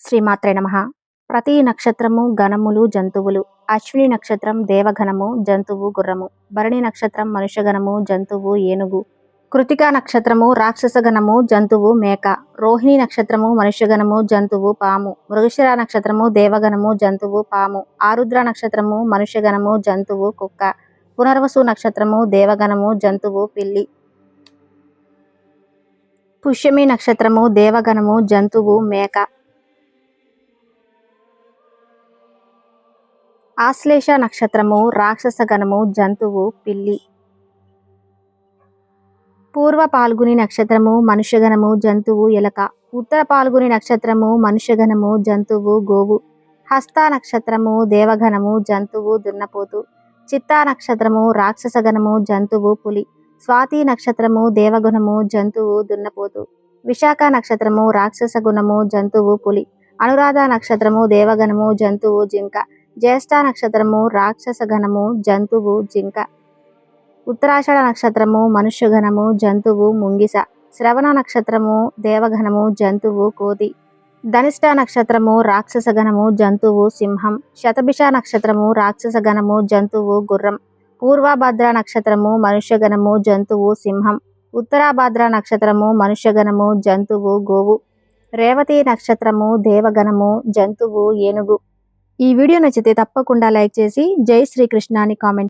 శ్రీమాత్రే నమః. ప్రతి నక్షత్రము గణములు జంతువులు. అశ్విని నక్షత్రం దేవగణము జంతువు గుర్రము. భరణి నక్షత్రం మనుష్యగణము జంతువు ఏనుగు. కృతికా నక్షత్రము రాక్షసగణము జంతువు మేక. రోహిణి నక్షత్రము మనుష్యగణము జంతువు పాము. మృగశిర నక్షత్రము దేవగణము జంతువు పాము. ఆరుద్ర నక్షత్రము మనుష్యగణము జంతువు కుక్క. పునర్వసు నక్షత్రము దేవగణము జంతువు పిల్లి. పుష్యమి నక్షత్రము దేవగణము జంతువు మేక. ఆశ్లేష నక్షత్రము రాక్షసగణము జంతువు పిల్లి. పూర్వ పాల్గుని నక్షత్రము మనుష్యగణము జంతువు ఎలక. ఉత్తర పాల్గుని నక్షత్రము మనుష్యగణము జంతువు గోవు. హస్త నక్షత్రము దేవగణము జంతువు దున్నపోతు. చిత్తా నక్షత్రము రాక్షసగణము జంతువు పులి. స్వాతి నక్షత్రము దేవగుణము జంతువు దున్నపోతు. విశాఖ నక్షత్రము రాక్షస గుణము జంతువు పులి. అనురాధ నక్షత్రము దేవగణము జంతువు జింక. జ్యేష్ఠ నక్షత్రము రాక్షసగణము జంతువు జింక. ఉత్తరాషాఢ నక్షత్రము మనుష్యగణము జంతువు ముంగిస. శ్రవణ నక్షత్రము దేవగణము జంతువు కోతి. ధనిష్ట నక్షత్రము రాక్షసగణము జంతువు సింహం. శతభిష నక్షత్రము రాక్షసగణము జంతువు గుర్రం. పూర్వభద్ర నక్షత్రము మనుష్యగణము జంతువు సింహం. ఉత్తరాభద్ర నక్షత్రము మనుష్యగణము జంతువు గోవు. రేవతి నక్షత్రము దేవగణము జంతువు ఏనుగు. ఈ వీడియో నచ్చితే తప్పకుండా లైక్ చేసి జై శ్రీకృష్ణ అని కామెంట్